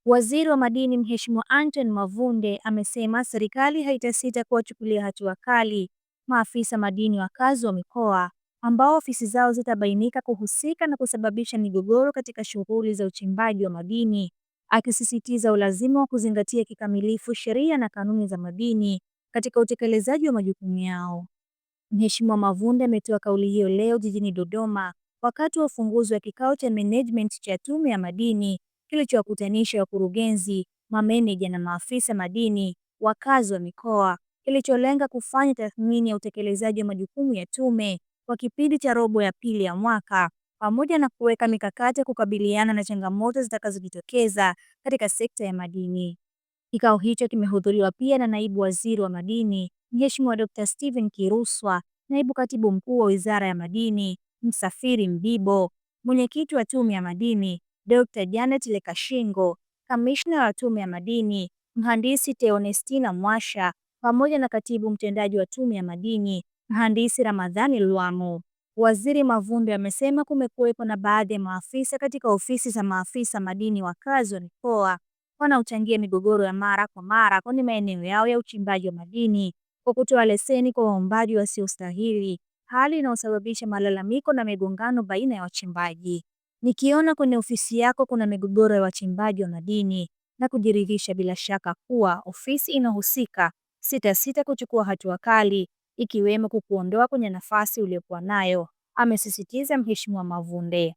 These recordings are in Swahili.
Waziri wa Madini Mheshimiwa Anton Mavunde amesema serikali haitasita kuwachukulia hatua kali maafisa madini wakazi wa mikoa ambao ofisi zao zitabainika kuhusika na kusababisha migogoro katika shughuli za uchimbaji wa madini, akisisitiza ulazima wa kuzingatia kikamilifu sheria na kanuni za madini katika utekelezaji wa majukumu yao. Mheshimiwa Mavunde ametoa kauli hiyo leo jijini Dodoma wakati wa ufunguzi wa kikao cha management cha Tume ya Madini kilichowakutanisha wakurugenzi, mameneja na maafisa madini wakazi wa mikoa, kilicholenga kufanya tathmini ya utekelezaji wa majukumu ya tume kwa kipindi cha robo ya pili ya mwaka, pamoja na kuweka mikakati ya kukabiliana na changamoto zitakazojitokeza katika sekta ya madini. Kikao hicho kimehudhuriwa pia na Naibu Waziri wa Madini, Mheshimiwa Dr. Steven Kiruswa, Naibu Katibu Mkuu wa Wizara ya Madini, Msafiri Mbibo, Mwenyekiti wa Tume ya Madini, Dr. Janet Lekashingo, Kamishna wa Tume ya Madini, Mhandisi Theonestina Mwasha, pamoja na Katibu Mtendaji wa Tume ya Madini, Mhandisi Ramadhani Lwamo. Waziri Mavunde amesema kumekuwepo na baadhi ya maafisa katika ofisi za maafisa madini wakazi wa mikoa wanaochangia migogoro ya mara kwa mara kwenye maeneo yao ya uchimbaji wa madini kwa kutoa leseni kwa waombaji wasiostahili, hali inayosababisha malalamiko na migongano baina ya wachimbaji. Nikiona kwenye ofisi yako kuna migogoro ya wachimbaji wa madini na kujiridhisha bila shaka kuwa ofisi inahusika, sitasita kuchukua hatua kali ikiwemo kukuondoa kwenye nafasi uliyokuwa nayo, amesisitiza Mheshimiwa Mavunde.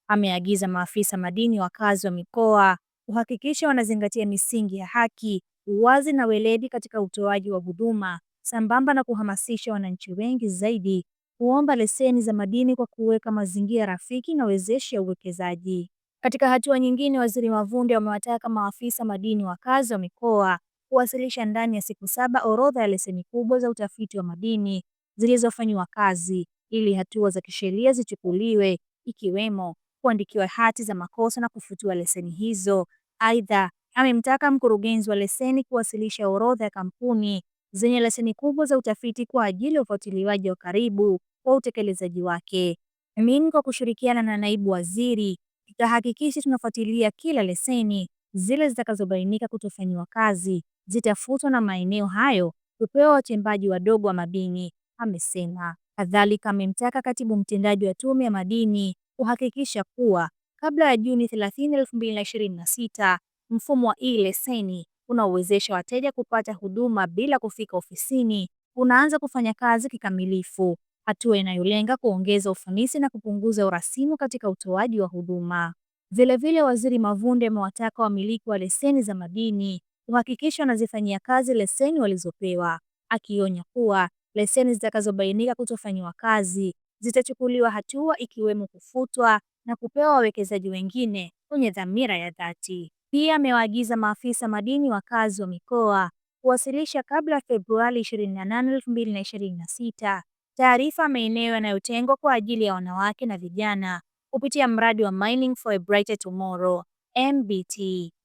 Ameagiza maafisa madini wakazi wa mikoa kuhakikisha wanazingatia misingi ya haki, uwazi na weledi katika utoaji wa huduma, sambamba na kuhamasisha wananchi wengi zaidi kuomba leseni za madini kwa kuweka mazingira rafiki na wezeshi ya uwekezaji. Katika hatua nyingine, Waziri Mavunde amewataka maafisa madini wakazi wa mikoa kuwasilisha ndani ya siku 7 orodha ya leseni kubwa za utafiti wa madini zilizofanywa kazi ili hatua za kisheria zichukuliwe, ikiwemo kuandikiwa hati za makosa na kufutiwa leseni hizo. Aidha, amemtaka mkurugenzi wa leseni kuwasilisha orodha ya kampuni zenye leseni kubwa za utafiti kwa ajili ya ufuatiliaji wa karibu wa utekelezaji wake. Mimi kwa kushirikiana na naibu waziri tutahakikisha tunafuatilia kila leseni, zile zitakazobainika kutofanywa kazi zitafutwa na maeneo hayo kupewa wachimbaji wadogo wa madini, amesema. Kadhalika amemtaka katibu mtendaji wa Tume ya Madini kuhakikisha kuwa kabla ya Juni 30, 2026 mfumo wa e-leseni unaowezesha wateja kupata huduma bila kufika ofisini unaanza kufanya kazi kikamilifu, hatua inayolenga kuongeza ufanisi na kupunguza urasimu katika utoaji wa huduma. Vilevile, Waziri Mavunde amewataka wamiliki wa leseni za madini kuhakikisha wanazifanyia kazi leseni walizopewa, akionya kuwa leseni zitakazobainika kutofanywa kazi zitachukuliwa hatua ikiwemo kufutwa na kupewa wawekezaji wengine wenye dhamira ya dhati. Pia amewaagiza maafisa madini wakazi wa mikoa kuwasilisha kabla ya Februari 28, 2026 taarifa ya maeneo yanayotengwa kwa ajili ya wanawake na vijana kupitia mradi wa Mining for a Brighter Tomorrow MBT.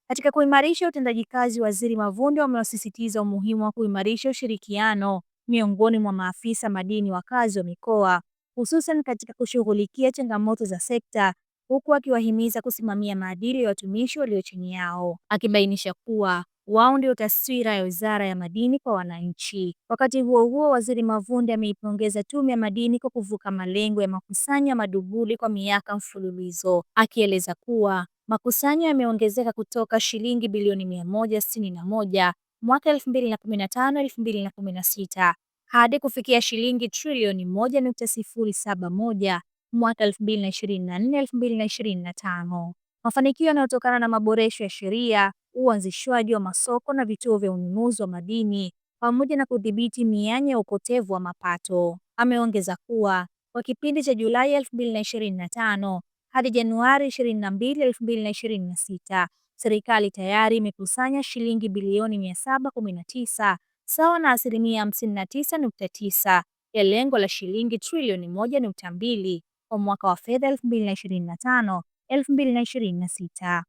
Katika kuimarisha utendaji kazi, Waziri Mavunde amewasisitiza umuhimu wa kuimarisha ushirikiano miongoni mwa maafisa madini wakazi wa mikoa, hususan katika kushughulikia changamoto za sekta, huku akiwahimiza kusimamia maadili ya watumishi walio chini yao, akibainisha kuwa wao ndio taswira ya Wizara ya Madini kwa wananchi. Wakati huo huo, Waziri Mavunde ameipongeza Tume ya Madini kwa kuvuka malengo ya makusanyo ya maduhuli kwa miaka mfululizo, akieleza kuwa makusanyo yameongezeka kutoka shilingi bilioni 161 mwaka 2015-2016 hadi kufikia shilingi trilioni 1.071 mwaka 2024-2025. Mafanikio yanayotokana na maboresho ya sheria, uanzishwaji wa masoko na vituo vya ununuzi wa madini pamoja na kudhibiti mianya ya upotevu wa mapato. Ameongeza kuwa kwa kipindi cha Julai 2025 hadi Januari 22, 2026, serikali tayari imekusanya shilingi bilioni 719 sawa na asilimia 59.9 ya lengo la shilingi trilioni 1.2 kwa mwaka wa fedha 2025-2026.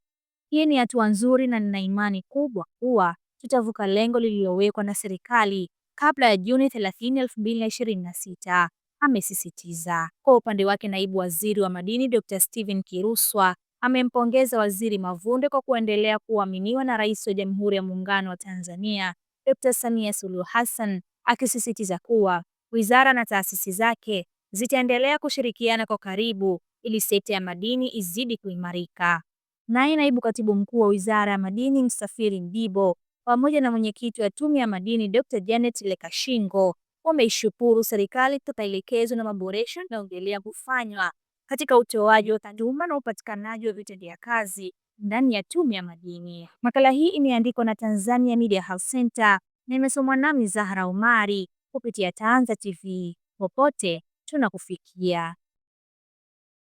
Hii ni hatua nzuri na nina imani kubwa kuwa tutavuka lengo lililowekwa na serikali kabla ya Juni 30, 2026, amesisitiza. Kwa upande wake, Naibu Waziri wa Madini Dr. Steven Kiruswa amempongeza Waziri Mavunde kwa kuendelea kuaminiwa na Rais wa Jamhuri ya Muungano wa Tanzania, Dr. Samia Suluhu Hassan, akisisitiza kuwa wizara na taasisi zake zitaendelea kushirikiana kwa karibu ili sekta ya madini izidi kuimarika. Naye Naibu Katibu Mkuu wa Wizara ya Madini Msafiri Mdibo pamoja na Mwenyekiti wa Tume ya Madini Dr. Janet Lekashingo wameishukuru serikali kwa maelekezo na maboresho yanayoendelea kufanywa katika utoaji wa huduma na upatikanaji wa vitendea kazi ndani ya Tume ya Madini. Makala hii imeandikwa na Tanzania Media House Center na imesomwa nami Zahra Umari kupitia Tanza TV. Popote tunakufikia.